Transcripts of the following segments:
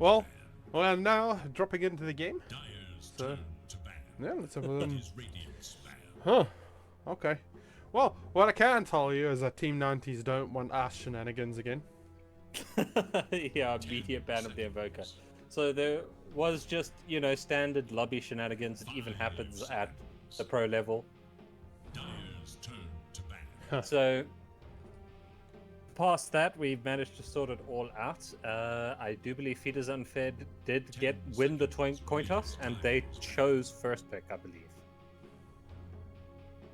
Well, now dropping into the game. So, yeah, let's have a... Huh. Okay. Well, what I can tell you is that Team 90s don't want ass shenanigans again. Yeah, immediate ban of the Invoker. So there was just, standard lobby shenanigans. It even happens at the pro level. So past that, we've managed to sort it all out. I do believe Feeders Unfed did win the coin toss, and they chose first pick, I believe.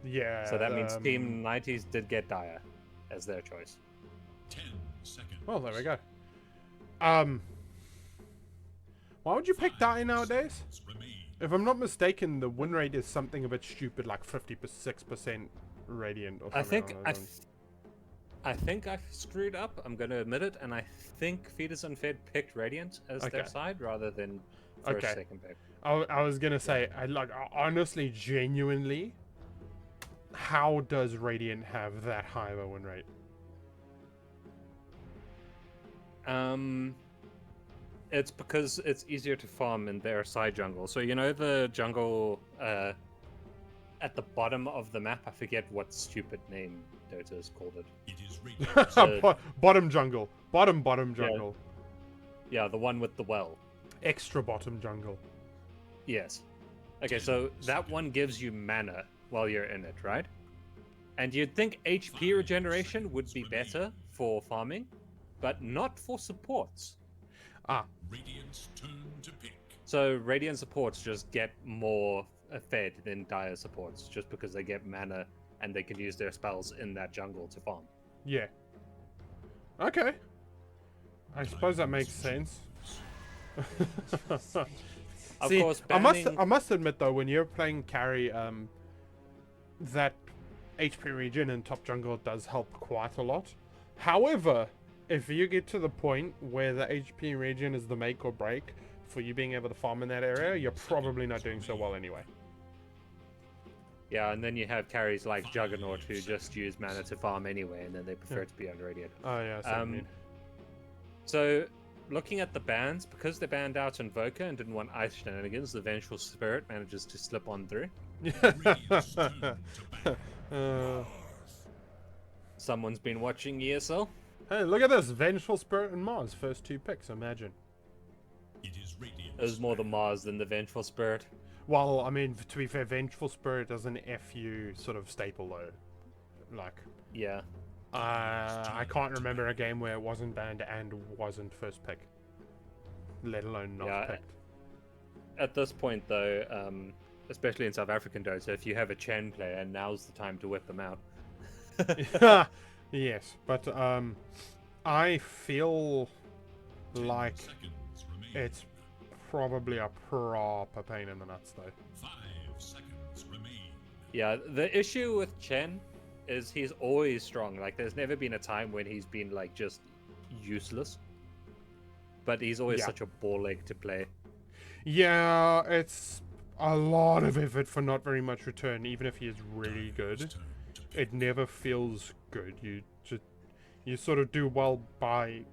Yeah. So that means Team 90s did get Dire as their choice. 10 seconds. Well, there we go. Why would you pick Dire nowadays? If I'm not mistaken, the win rate is something a bit stupid, like 56% Radiant or something. I think I've screwed up. I'm going to admit it, and I think Feeders Unfed picked Radiant as their side rather than first, second pick. I was gonna say, honestly, genuinely, how does Radiant have that high of a win rate? It's because it's easier to farm in their side jungle. So the jungle at the bottom of the map. I forget what stupid name Dota has called it. It is bottom jungle. Bottom jungle. Yeah, the one with the well. Extra bottom jungle. Yes. Okay, so that one gives you mana while you're in it, right? And you'd think HP regeneration would be better for farming, but not for supports. Radiant's turn to pick. So Radiant supports just get more fed than Dire supports, just because they get mana and they can use their spells in that jungle to farm. Yeah. Okay. I suppose that makes sense. Of See, course, I must admit though, when you're playing carry, that HP regen in top jungle does help quite a lot. However, if you get to the point where the HP regen is the make or break for you being able to farm in that area, you're probably not doing so well anyway. Yeah, and then you have carries like Juggernaut who just use mana to farm anyway, and then they prefer to be on Radiant. Oh yeah, I mean. So, looking at the bans, because they banned out Invoker and didn't want ice shenanigans, the Vengeful Spirit manages to slip on through. Someone's been watching ESL. Hey, look at this! Vengeful Spirit and Mars, first 2 picks, imagine. It was more the Mars than the Vengeful Spirit. Well, I mean, to be fair, Vengeful Spirit is an FU sort of staple though. Like... Yeah. I can't remember a game where it wasn't banned and wasn't first pick. Let alone not picked. At this point though, especially in South African Dota, if you have a Chen player, now's the time to whip them out. Yes, but I feel like it's probably a proper pain in the nuts though. 5 seconds remain. Yeah, the issue with Chen is he's always strong. Like, there's never been a time when he's been like just useless, but he's always such a ball ache to play. Yeah, it's a lot of effort for not very much return. Even if he is really good, it never feels good. You sort of do well by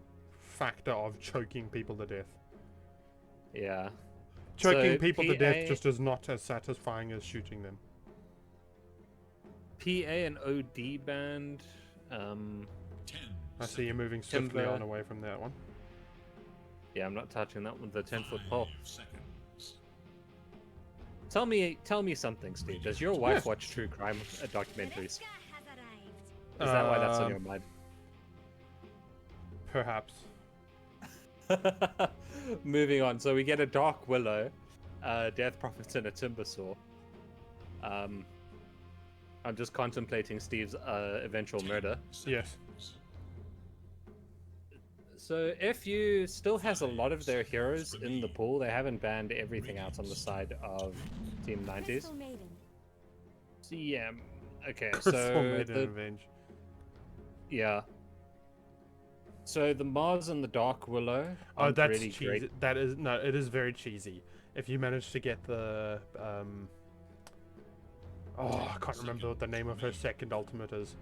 factor of choking people to death. Yeah, choking people to death just is not as satisfying as shooting them. PA and OD band. I see you moving swiftly on away from that one. Yeah, I'm not touching that with the 10-foot pole. Tell me something, Steve. Does your wife watch true crime documentaries? Is that why that's on your mind? Perhaps. Moving on. So we get a Dark Willow, Death Prophets, and a Timbersaw. I'm just contemplating Steve's eventual murder. Yes. So FU still has a lot of their heroes in the pool. They haven't banned everything out on the side of Team 90s. CM. Okay, so yeah. So the Mars and the Dark Willow. Oh, that's really cheesy. Great. That is it is very cheesy. If you manage to get the I can't remember what the name of her second ultimate is.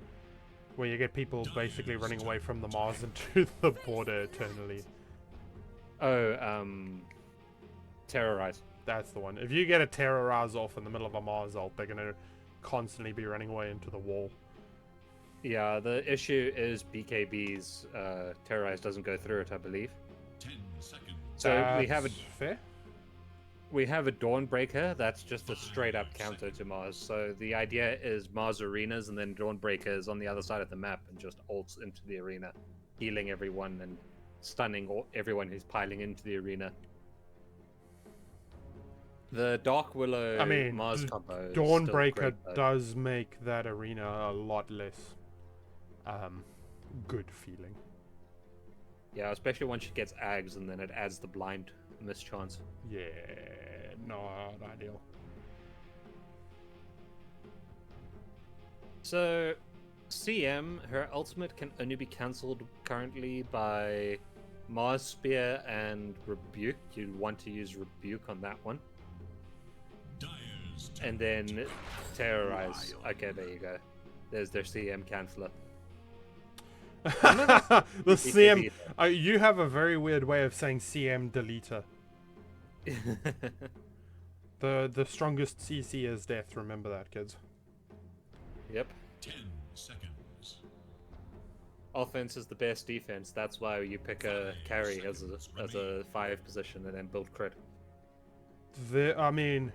Where you get people basically running away from the Mars into the border eternally. Terrorize. That's the one. If you get a terrorize off in the middle of a Mars ult, they're gonna constantly be running away into the wall. Yeah, the issue is BKB's Terrorize doesn't go through it, I believe. 10 seconds. So we have That's fair. a Dawnbreaker that's just a straight up counter to Mars. So the idea is Mars arenas and then Dawnbreaker is on the other side of the map and just ults into the arena, healing everyone and stunning everyone who's piling into the arena. The Dark Willow I mean, Mars combo is Dawnbreaker still great, though. does make that arena a lot less good feeling. Yeah, especially once she gets Ags and then it adds the blind mischance. Yeah, not ideal. So, CM, her ultimate can only be cancelled currently by Mars Spear and Rebuke. You'd want to use Rebuke on that one. Dyer's And then Terrorize. Okay, there you go. There's their CM canceller. The CM. BKB. You have a very weird way of saying CM deleter. The strongest CC is death. Remember that, kids. Yep. 10 seconds. Offense is the best defense. That's why you pick a carry as a 5 position and then build crit. I mean,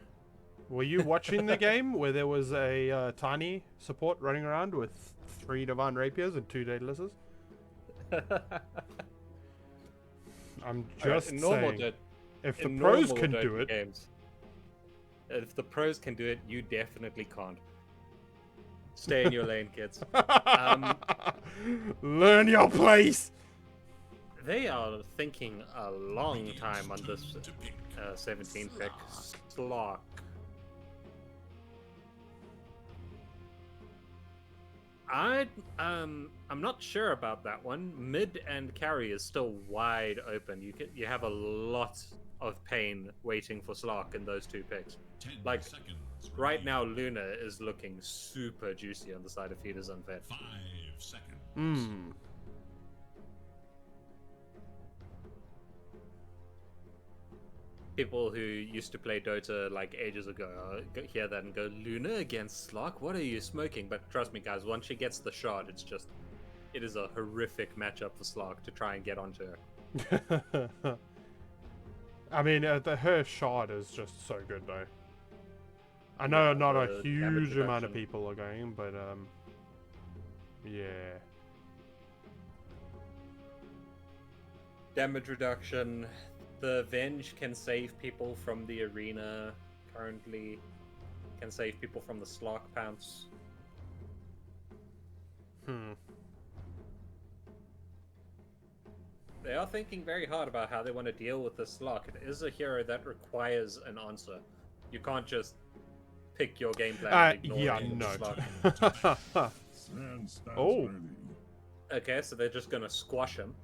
were you watching the game where there was a tiny support running around with 3 Divine Rapiers and 2 Daedalus? I'm just saying, if the pros can do it, games, if the pros can do it, you definitely can't. Stay in your lane, kids. learn your place. They are thinking a long time on this 17 pick. Slock. I'm not sure about that one. Mid and carry is still wide open. You have a lot of pain waiting for Slark in those 2 picks. 10 Like, seconds. Right now, Luna is looking super juicy on the side of Feeders Unfed. 5 seconds. Hmm. People who used to play Dota like ages ago hear that and go, Luna against Slark? What are you smoking? But trust me, guys, once she gets the shot, it is a horrific matchup for Slark to try and get onto her. I mean, her shard is just so good, though. I know not a the huge damage amount of reduction. people are going, but yeah. Damage reduction. The Venge can save people from the arena currently. Can save people from the Slark pounce. They are thinking very hard about how they want to deal with this Slark. It is a hero that requires an answer. You can't just pick your game plan and ignore yeah, any of the no. Slark. Oh. Okay, so they're just gonna squash him.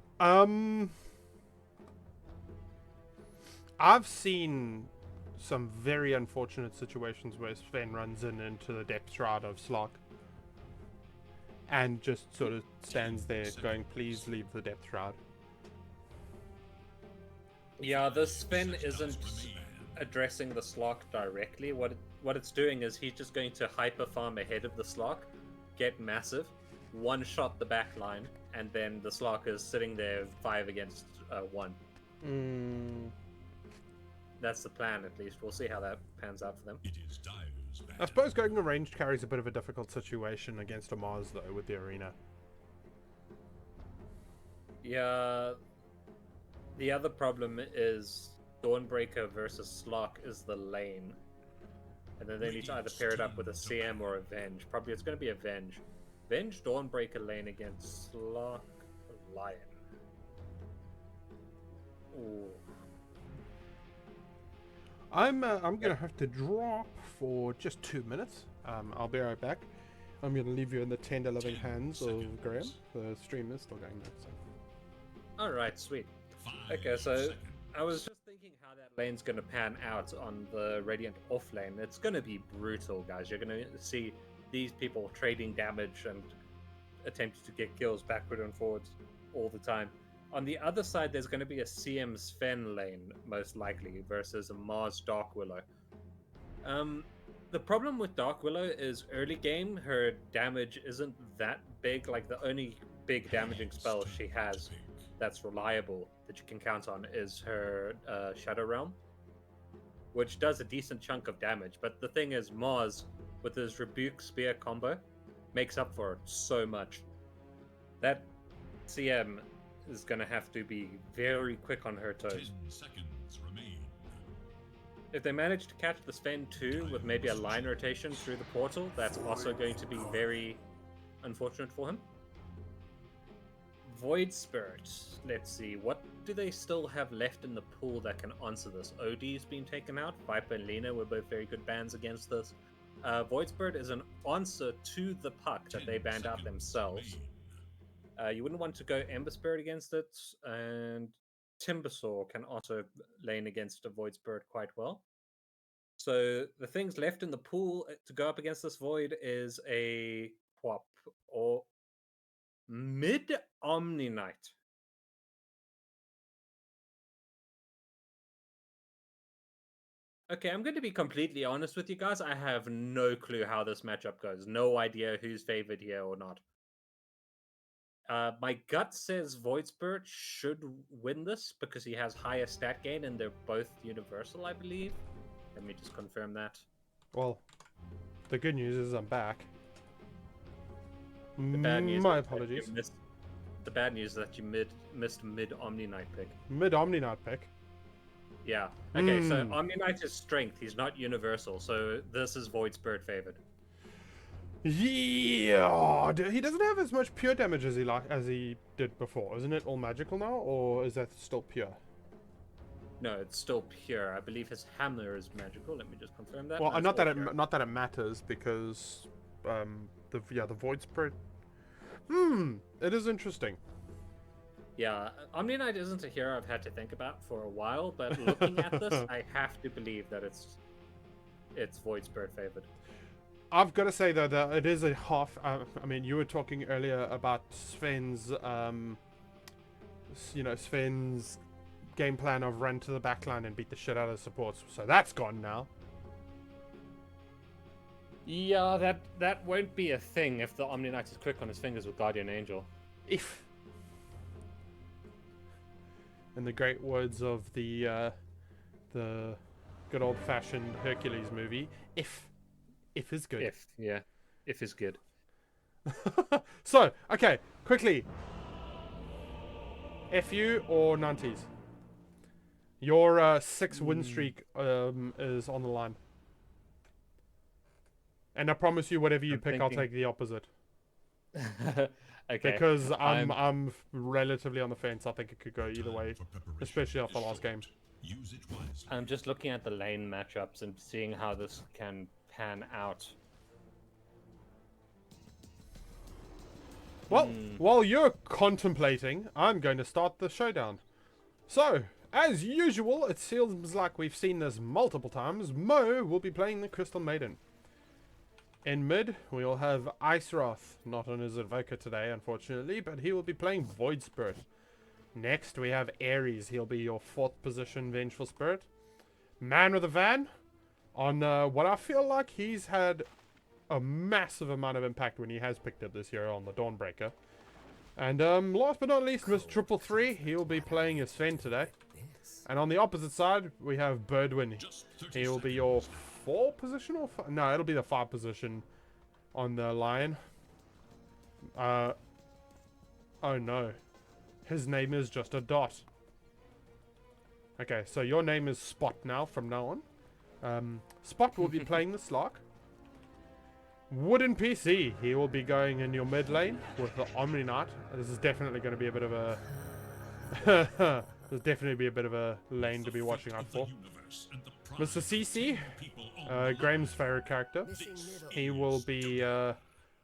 I've seen some very unfortunate situations where Sven runs into the depth shroud of Slark and just sort of stands there going, please leave the depth shroud. Yeah, the Sven isn't addressing the Slark directly. What it's doing is he's just going to hyper farm ahead of the Slark, get massive, one-shot the back line, and then the Slark is sitting there 5 against 1. That's the plan, at least. We'll see how that pans out for them. It is Dyer's I battle. suppose going a ranged carry is a bit of a difficult situation against a Mars, though, with the arena. Yeah. The other problem is Dawnbreaker versus Slark is the lane. And then they need to either pair it up with a CM or a Venge. Probably it's going to be a Venge. Venge Dawnbreaker lane against Slark Lion. Ooh. I'm gonna have to drop for just 2 minutes. I'll be right back. I'm gonna leave you in the tender loving hands of Graham. The stream is still going now. So. Alright, sweet. 5 Okay, so seconds. I was just thinking how that lane's going to pan out on the Radiant off lane. It's going to be brutal, guys. You're going to see these people trading damage and attempting to get kills backward and forwards all the time. On the other side, there's going to be a CM Sven lane, most likely, versus a Mars Dark Willow. The problem with Dark Willow is early game, her damage isn't that big. Like, the only big damaging spell she has that's reliable that you can count on is her Shadow Realm, which does a decent chunk of damage. But the thing is, Mars, with his Rebuke Spear combo, makes up for so much. That CM is going to have to be very quick on her 10 toes. seconds remain. If they manage to catch the Sven 2 with maybe a line rotation through the portal, that's also going to be very unfortunate for him. Void Spirit. Let's see, what do they still have left in the pool that can answer this? OD's been taken out. Viper and Lena were both very good bans against this. Void Spirit is an answer to the puck that they banned out themselves. You wouldn't want to go Ember Spirit against it, and Timbersaw can also lane against a Void Spirit quite well. So the things left in the pool to go up against this Void is a Pwop or Mid Omni Knight. Okay, I'm going to be completely honest with you guys. I have no clue how this matchup goes. No idea who's favored here or not. My gut says Void Spirit should win this because he has higher stat gain and they're both universal, I believe. Let me just confirm that. Well, the good news is I'm back. The bad news My is that you apologies. the bad news is that you missed mid Omni Knight pick. Mid Omni Knight pick. Yeah. Okay, so Omni Knight is strength. He's not universal, so this is Void Spirit favored. Yeah, he doesn't have as much pure damage as he did before, isn't it? All magical now, or is that still pure? No, it's still pure. I believe his hammer is magical. Let me just confirm that. Well, No, it's not all that pure. it not that it matters because the Void Spirit. It is interesting. Yeah, Omni Knight isn't a hero I've had to think about for a while, but looking at this, I have to believe that it's Void Spirit favored. I've got to say though that it is a half. I mean, you were talking earlier about Sven's, Sven's game plan of run to the backline and beat the shit out of supports. So that's gone now. Yeah, that won't be a thing if the Omni Knight is quick on his fingers with Guardian Angel. If, in the great words of the good old-fashioned Hercules movie, if is good. If is good. So, okay, quickly. FU or Nantes? Your 6-win streak is on the line. And I promise you, whatever you pick, I'll take the opposite. Okay. Because I'm relatively on the fence. I think it could go either way, especially after the last game. Use it wisely. I'm just looking at the lane matchups and seeing how this can pan out. Well, while you're contemplating, I'm going to start the showdown. So, as usual, it seems like we've seen this multiple times. Mo will be playing the Crystal Maiden. In mid, we'll have Ice Wrath, not on his Invoker today, unfortunately, but he will be playing Void Spirit. Next, we have Ares. He'll be your 4th position Vengeful Spirit. Man with a Van, on what I feel like he's had a massive amount of impact when he has picked up this year on the Dawnbreaker. And last but not least, Mr. 333, he'll be playing as Sven today. And on the opposite side, we have Birdwin. He'll be your 4 position or no, it'll be the 5 position on the Lion. Oh no, his name is just a dot. Okay, so your name is Spot now from now on. Spot will be playing the Slark. Wooden PC, he will be going in your mid lane with the Omni Knight. This is definitely going to be a bit of a there's definitely be a bit of a lane to be watching out for. Mr. CC, Graham's favorite character. He will be oh,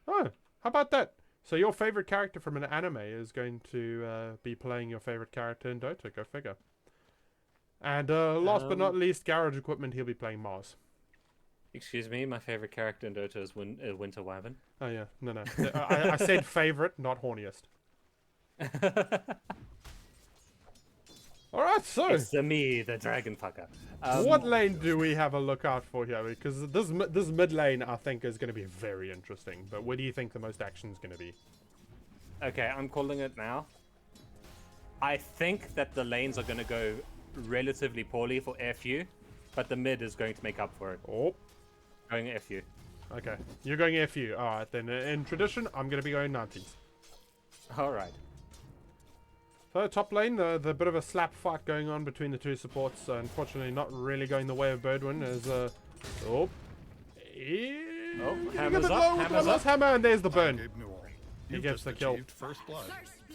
how about that? So your favorite character from an anime is going to be playing your favorite character in Dota. Go figure. And last but not least, Garage Equipment, he'll be playing Mars. Excuse me, my favorite character in Dota is Winter Wyvern. Oh yeah, no. I said favorite, not horniest. Alright, so It's me, the dragon fucker. what lane do we have a look out for here? Because this mid lane, I think, is going to be very interesting. But where do you think the most action is going to be? Okay, I'm calling it now. I think that the lanes are going to go relatively poorly for FU, but the mid is going to make up for it. Oh, Going FU. okay. You're going FU. Alright, then in tradition, I'm going to be going 90s. Alright. So top lane, the bit of a slap fight going on between the two supports. Unfortunately, not really going the way of Birdwin. As oh, Hammer's up, Hammer's up. Hammer, and there's the burn. He You've gets just the kill. achieved first blood.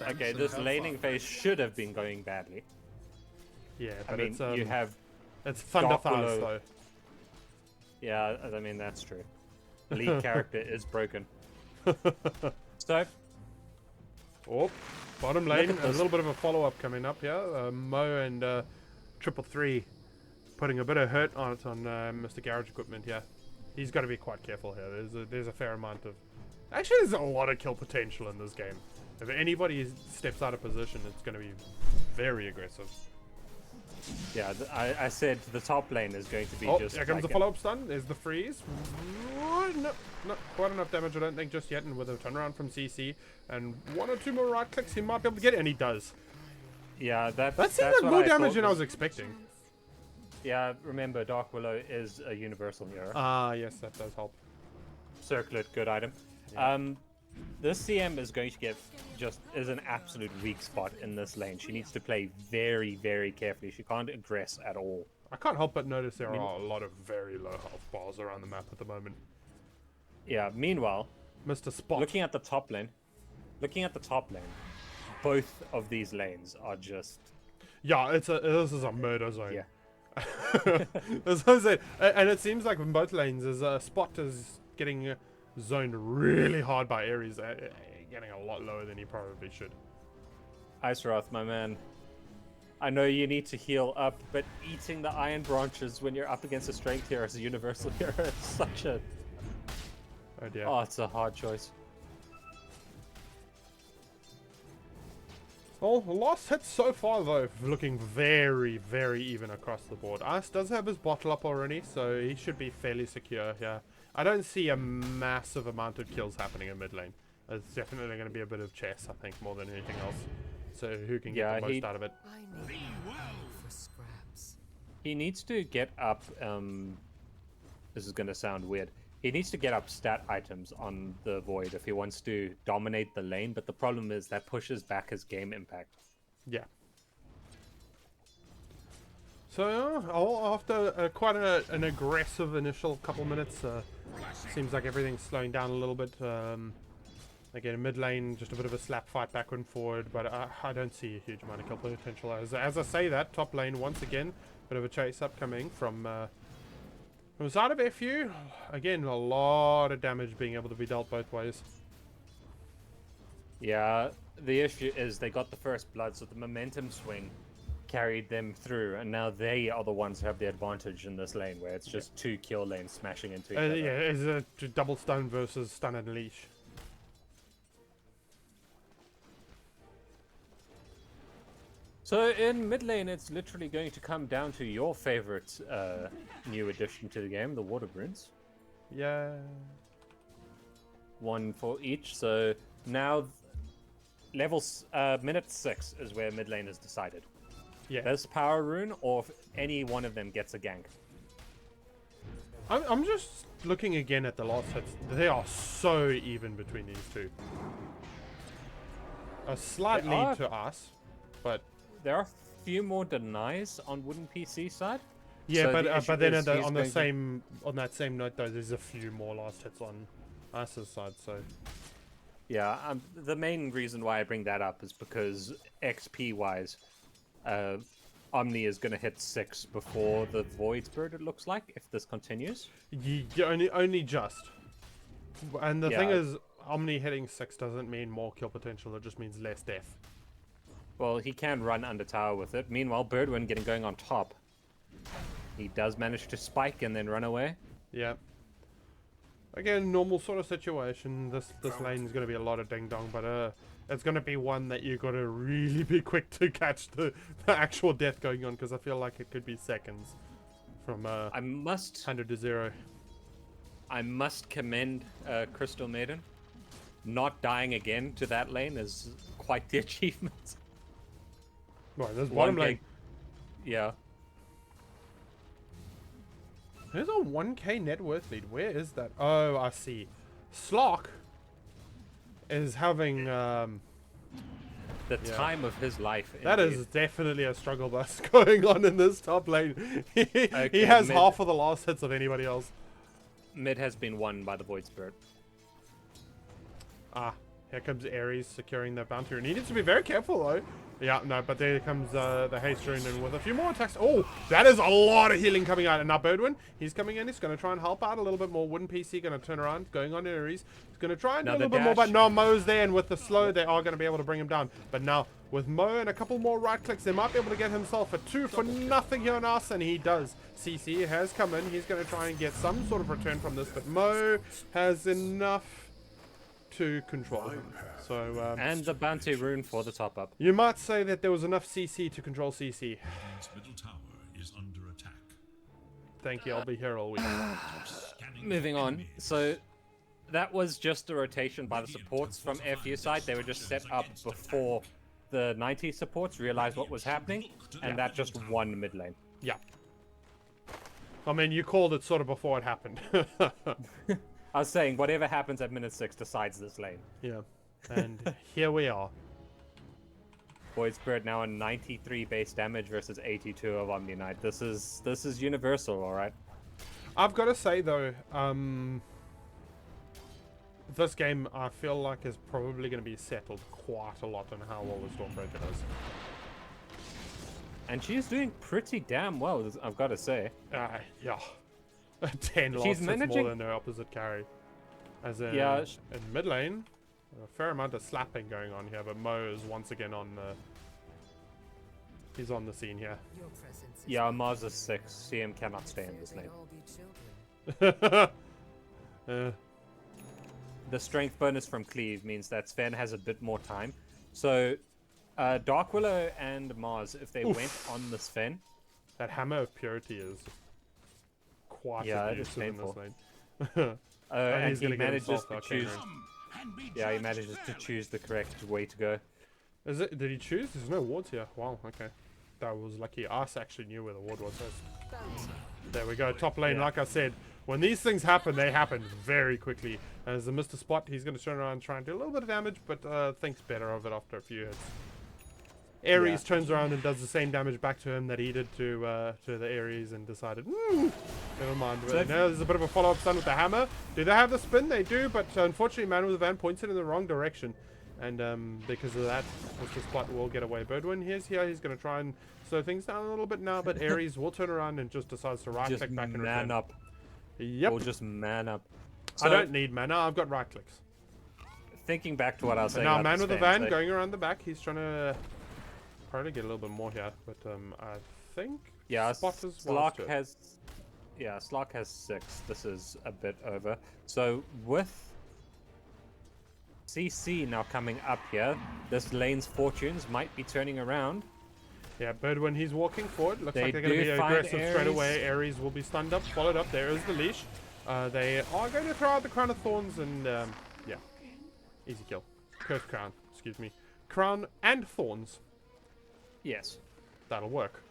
Okay, Thanks this and have laning fun. phase should have been going badly. Yeah, I but mean, it's you have... it's Thunder Dark Thighs Willow. though. Yeah, I mean, that's true. The lead character is broken. So, Oh, bottom lane, at a this. little bit of a follow-up coming up here. Mo and Triple Three putting a bit of hurt on it on Mr. Garage Equipment here. He's got to be quite careful here. There's a fair amount of... Actually, there's a lot of kill potential in this game. If anybody steps out of position, it's going to be very aggressive. yeah, I said the top lane is going to be Oh, just here comes like the follow-up stun. There's the freeze. No, not quite enough damage, I don't think, just yet. And with a turnaround from CC and one or two more right clicks, he might be able to get it, and he does. Yeah, That that's seemed like what more I damage thought than I was expecting. Yeah, remember, Dark Willow is a universal hero. Ah, yes, that does help. Circlet, good item. This CM is going to get is an absolute weak spot in this lane. She needs to play very, very carefully. She can't aggress at all. I can't help but notice there are a lot of very low health bars around the map at the moment. Yeah, meanwhile, Mr. Spot. looking at the top lane, both of these lanes are just... Yeah, this is a murder zone. Yeah. That's what I said. And it seems like in both lanes, Spot is getting zoned really hard by Ares, getting a lot lower than he probably should. Ice Wrath, my man. I know you need to heal up, but eating the iron branches when you're up against a strength hero as a universal hero is such a... Oh dear. Oh, it's a hard choice. Well, the last hit so far, though, looking very, very even across the board. Ice does have his bottle up already, so he should be fairly secure here. I don't see a massive amount of kills happening in mid lane. It's definitely going to be a bit of chess, I think, more than anything else. So who can get the most out of it? I need for scraps. He needs to get up, this is going to sound weird. He needs to get up stat items on the Void if he wants to dominate the lane, but the problem is that pushes back his game impact. Yeah. So after quite an aggressive initial couple minutes, seems like everything's slowing down a little bit. Again, mid lane, just a bit of a slap fight backward and forward, but I don't see a huge amount of kill potential. As I say that, top lane once again, bit of a chase upcoming from the side of FU. Again, a lot of damage being able to be dealt both ways. Yeah, the issue is they got the first blood, so the momentum swing carried them through, and now they are the ones who have the advantage in this lane, where it's just two kill lanes smashing into each other. Yeah, it's a double stun versus stun and leash. So in mid lane, it's literally going to come down to your favorite new addition to the game, the Water Bruins. Yeah. One for each. So now, minute 6 is where mid lane is decided. Yeah. There's Power Rune, or if any one of them gets a gank. I'm just looking again at the last hits. They are so even between these two. A slight They lead are. to us, but There are a few more denies on Wooden PC side. yeah, So the but issue then is he's on going to- that same note though, there's a few more last hits on us' side. So Yeah, the main reason why I bring that up is because XP wise, Omni is going to hit 6 before the Void Bird, it looks like, if this continues. you only just. And the thing Yeah. is, Omni hitting 6 doesn't mean more kill potential. It just means less death. Well, he can run under tower with it. Meanwhile, Birdwin going on top. He does manage to spike and then run away. Yeah. Again, normal sort of situation. This lane is going to be a lot of ding dong, but it's going to be one that you got to really be quick to catch the actual death going on, because I feel like it could be seconds from 100 to 0. I must commend Crystal Maiden. Not dying again to that lane is quite the achievement. Right, there's bottom lane. Yeah. There's a 1k net worth lead. Where is that? Oh, I see. Slock is having the time of his life. That indeed. is definitely a struggle bus going on in this top lane. He has half of the last hits of anybody else. Mid has been won by the Void Spirit. Ah, here comes Ares securing the bounty rune. He needs to be very careful though. Yeah, no, but there comes the haste rune and with a few more attacks. Oh, that is a lot of healing coming out. And now Birdwin, he's coming in. He's going to try and help out a little bit more. Wooden PC going to turn around, going on Ares. He's going to try and do a little bit more, but no, Mo's there. And with the slow, they are going to be able to bring him down. But now, with Mo and a couple more right clicks, they might be able to get himself a 2 for nothing here on us. And he does. CC has come in. He's going to try and get some sort of return from this. But Mo has enough to control him. So, and the bounty rune for the top up. You might say that there was enough CC to control CC. Its middle tower is under attack. Thank you, I'll be here all week. Moving on. So that was just a rotation by the supports from FU side. They were just set up before the 90 supports realized what was happening, and that just won mid lane. Yeah. I mean, you called it sort of before it happened. I was saying, whatever happens at minute 6 decides this lane. Yeah. And here we are. Void Spirit now on 93 base damage versus 82 of Omni Knight. This is universal, all right. I've got to say though, this game I feel like is probably going to be settled quite a lot on how well the Stormbreaker does. And she's doing pretty damn well, I've got to say. Yeah. 10 losses more than her opposite carry. As in, in mid lane. A fair amount of slapping going on here, but Mo is once again on the... He's on the scene here. Yeah, Mars is 6. CM cannot stay in this lane. The strength bonus from Cleave means that Sven has a bit more time. So, Dark Willow and Mars, if they went on the Sven... That Hammer of Purity is quite it's painful. in this lane. And he manages to choose... Yeah, he manages to choose the correct way to go. Is it? Did he choose? There's no wards here. Wow, okay. That was lucky. Us actually knew where the ward was. There we go. Top lane, like I said. When these things happen, they happen very quickly. As the Mr. Spot, he's going to turn around and try and do a little bit of damage, but thinks better of it after a few hits. Ares turns around and does the same damage back to him that he did to the Ares and decided, never mind. But now there's a bit of a follow-up stun with the hammer. Do they have the spin? They do, but unfortunately Man with the Van points it in the wrong direction. And because of that, Mr. Spot will get away. Birdwin, he's here. He's going to try and slow things down a little bit now, but Ares will turn around and just decides to right-click back and return. Man up. Yep. Or just man up. So, I don't need mana. I've got right-clicks. Thinking back to what I was saying now about Man with the Van going around the back. He's trying to... Probably get a little bit more here, but I think Slark has Slark has 6. This is a bit over. So with CC now coming up here, this lane's fortunes might be turning around. Yeah, Birdwin, he's walking forward. Looks like they're going to be aggressive straight away. Ares will be stunned up, followed up. There is the leash. They are going to throw out the Crown of Thorns and yeah, easy kill. Cursed Crown, excuse me. Crown and Thorns. Yes. That'll work.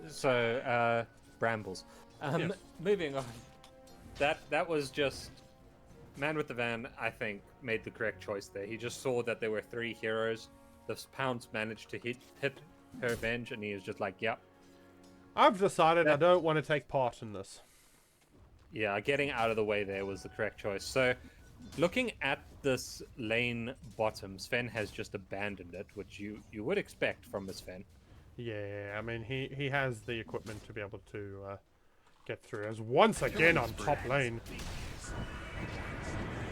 So, brambles. Yes. Moving on. That was just... Man with the Van, I think, made the correct choice there. He just saw that there were 3 heroes. The Pounds managed to hit her Venge, and he was just like, yep. I've decided I don't want to take part in this. Yeah, getting out of the way there was the correct choice. So, looking at this lane bottom, Sven has just abandoned it, which you would expect from a Sven. Yeah, I mean, he has the equipment to be able to get through. As once again on top lane.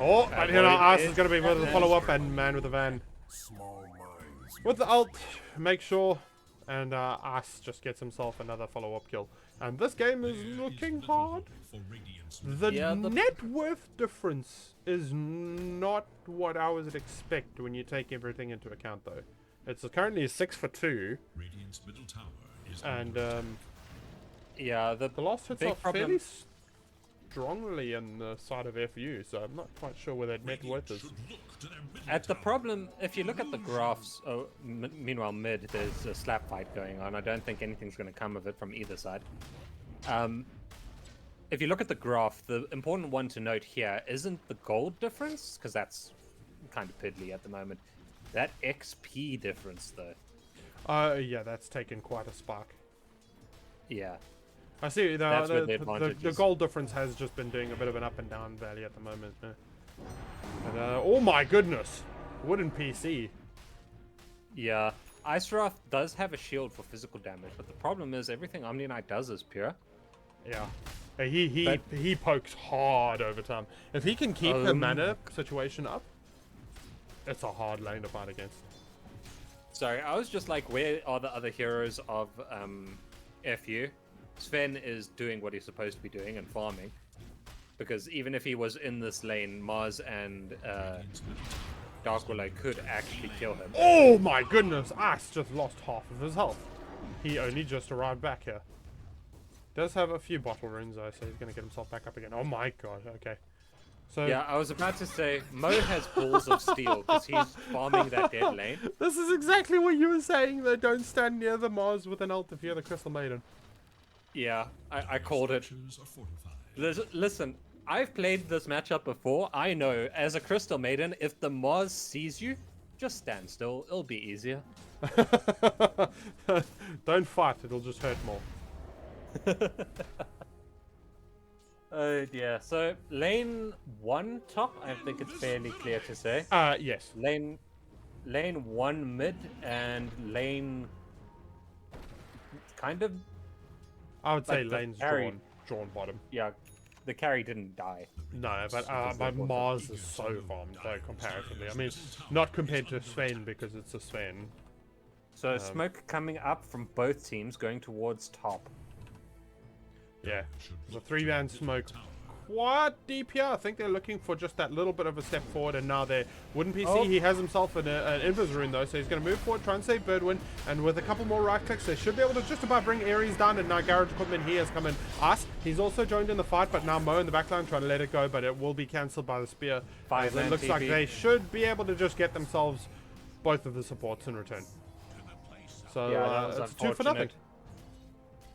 Oh, and here our ass is going to be able to follow up, and Man with the Van. With the ult, make sure And Ice just gets himself another follow-up kill. And this game is looking hard. The net worth difference is not what I would expect when you take everything into account, though. It's currently a 6 for 2. Radiant's middle tower is And Yeah, the last hits big are problem- fairly strongly on the side of FU, so I'm not quite sure where that net worth is. At the problem, if you look at the graphs, meanwhile mid, there's a slap fight going on. I don't think anything's going to come of it from either side. If you look at the graph, the important one to note here isn't the gold difference, because that's kind of piddly at the moment. That XP difference, though. Yeah, that's taken quite a spark. Yeah. I see. That's where the The advantage is. gold difference has just been doing a bit of an up and down valley at the moment. And, oh my goodness! Wooden PC. Yeah. Ice Wrath does have a shield for physical damage, but the problem is everything Omni Knight does is pure. Yeah. He pokes hard over time. If he can keep the mana situation up, it's a hard lane to fight against. Sorry, I was just like, where are the other heroes of FU? Sven is doing what he's supposed to be doing and farming. Because even if he was in this lane, Mars and Dark Willow could actually kill him. Oh my goodness! Ice just lost half of his health. He only just arrived back here. Does have a few bottle runes though, so he's gonna get himself back up again. Oh my god, okay. So Yeah, I was about to say, Mo has balls of steel because he's farming that dead lane. this is exactly what you were saying, though. Don't stand near the Mars with an ult if you're the Crystal Maiden. Yeah, I called it. structures are fortified. Listen, I've played this matchup before. I know, as a Crystal Maiden, if the Mars sees you, just stand still. It'll be easier. Don't fight, it'll just hurt more. Oh dear. So, lane 1 top, I think it's fairly clear to say. Yes. Lane 1 mid and lane kind of, I would say like the lane's carry. drawn bottom. yeah, the carry didn't die. No, but Mars is so farmed though comparatively. I mean, not compared to Sven because it's a Sven. So smoke coming up from both teams going towards top. Yeah, the 3-man smoke. Quite deep here. I think they're looking for just that little bit of a step forward, and now they're Wooden PC. Oh. He has himself an invis rune though, so he's going to move forward, try and save Birdwin, and with a couple more right clicks, they should be able to just about bring Ares down. And now Garage Equipment here has come in. Us, he's also joined in the fight, but now Mo in the backline trying to let it go, but it will be cancelled by the spear. As it Five-man looks like TP. they should be able to just get themselves both of the supports in return. So Yeah, that was it's 2 for nothing. unfortunate.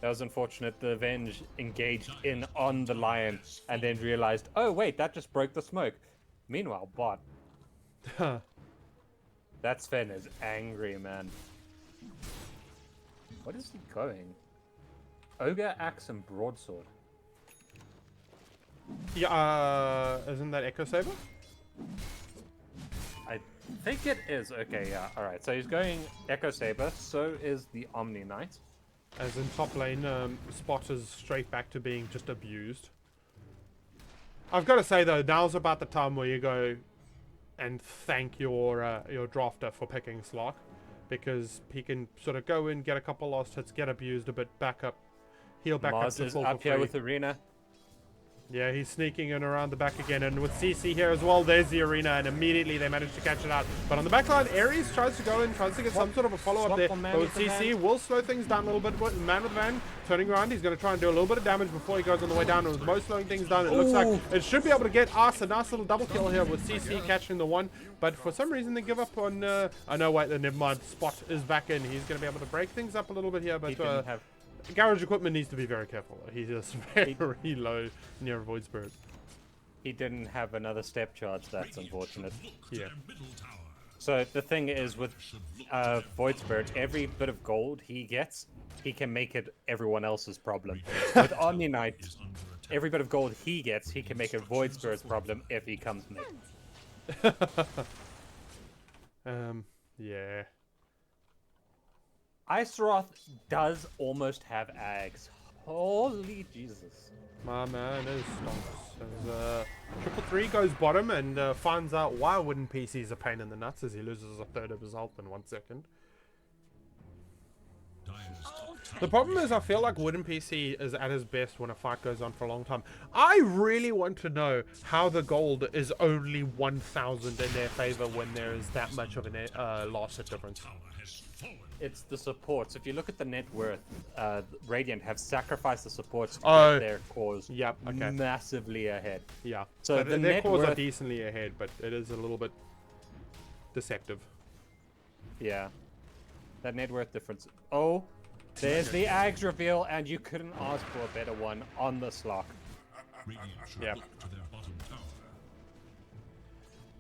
That was unfortunate. The Avenge engaged in on the Lion and then realized, oh wait, that just broke the smoke. Meanwhile, bot. That Sven is angry, man. What is he going? Ogre, axe, and broadsword. Yeah, isn't that Echo Saber? I think it is. Okay, yeah. Alright, so he's going Echo Saber. So is the Omni Knight. As in top lane, Spot is straight back to being just abused. I've got to say though, now's about the time where you go and thank your drafter for picking Slark, because he can sort of go in, get a couple lost hits, get abused a bit, back up, heal back Mars up to is full up for here free. with Arena. Yeah, he's sneaking in around the back again, and with CC here as well, there's the Arena, and immediately they manage to catch it out. But on the back line, Ares tries to go in, tries to get some sort of a follow-up Swap there, for man but with with the CC, van. will slow things down a little bit. Man with the van, turning around, he's going to try and do a little bit of damage before he goes on the way down, and with Mo slowing things down, it looks like it should be able to get us a nice little double kill here with CC catching the one, but for some reason they give up on, oh no, wait, never mind, Spot is back in, he's going to be able to break things up a little bit here, but He didn't have. Garage Equipment needs to be very careful. He's just very low near Void Spirit. He didn't have another step charge. That's unfortunate. Yeah. Middle tower So the thing is with Void Spirit, every bit of gold he gets, he can make it everyone else's problem. With Omni Knight, is under attack. every bit of gold he gets, he can make it Void Spirit's problem if he comes mid. Yeah. Ice Wrath does almost have Ags. Holy Jesus. My man is stonks. As Triple 3 goes bottom and finds out why Wooden PC is a pain in the nuts as he loses a third of his health in 1 second. The problem is I feel like Wooden PC is at his best when a fight goes on for a long time. I really want to know how the gold is only 1,000 in their favor when there is that much of a loss at difference. It's the supports. If you look at the net worth, Radiant have sacrificed the supports to Oh, get their cores yep, okay. massively ahead. Yeah. So So the their net cores are worth- decently ahead, but it is a little bit deceptive. Yeah. That net worth difference. Oh, there's the Ags reveal, and you couldn't ask for a better one on the Slock. Radiant should Yep. look to their bottom tower.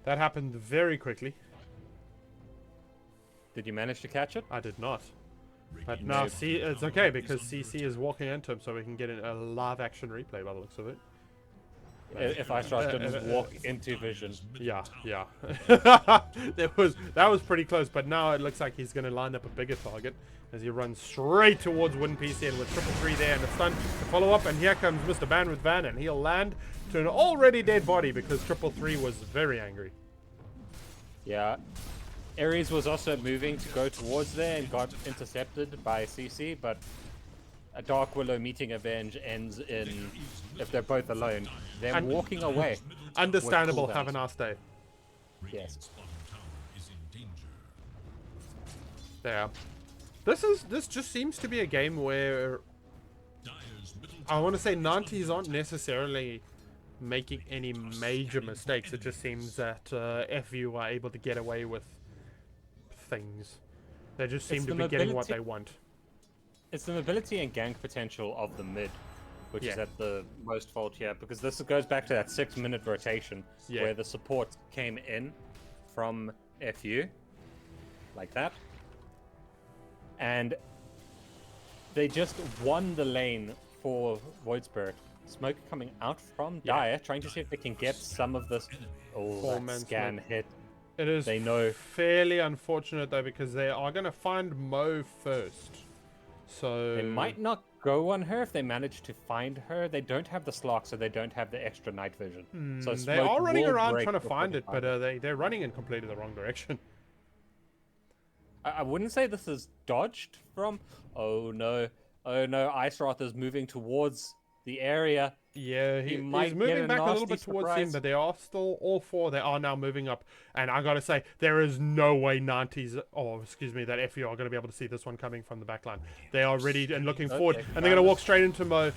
That happened very quickly. Did you manage to catch it? I did not. But Radiant now, Nope. see, it's okay because CC is walking into him, so we can get a live action replay by the looks of it. If I didn't walk into vision. Yeah, yeah. that was pretty close, but now it looks like he's going to line up a bigger target as he runs straight towards Wooden PC, and with 333 there and a stun to follow up, and here comes Mr. Ban with Van, and he'll land to an already dead body because 333 was very angry. Yeah. Ares was also moving to go towards there and got intercepted by CC, but a Dark Willow meeting Avenge ends in, if they're both alone, they're And- walking away. Understandable, cooldowns. have a nice day. Radiant's bottom tower is in danger. There. This just seems to be a game where Dire's middle I want to say 90s aren't necessarily making any major mistakes. It just seems that FU are able to get away with things. They just seem It's to the be getting what mobility- they want. It's the mobility and gank potential of the mid, which is Yeah. at the most fault here, because this goes back to that 6-minute rotation Yeah. where the support came in from FU, like that, and they just won the lane for Void Spirit. Smoke coming out from Dire, trying to see if they can get some of this. Oh, that Four-man scan smoke. hit. It is They know. fairly unfortunate though because they are going to find Mo first. So They might not go on her if they manage to find her. They don't have the Slock, so they don't have the extra night vision. So they Smoke are running will around break trying to before find they it, but they're running in completely the wrong direction. I wouldn't say this is dodged from. Oh no, Ice Wrath is moving towards the area. Yeah, He he's might get moving a back a little nasty bit towards him, surprise. but they are still all four. They are now moving up, and I gotta say, there is no way 90s, or excuse me, that FU are gonna be able to see this one coming from the back line. They are ready and looking forward, Okay, and they're gonna walk straight into Mo,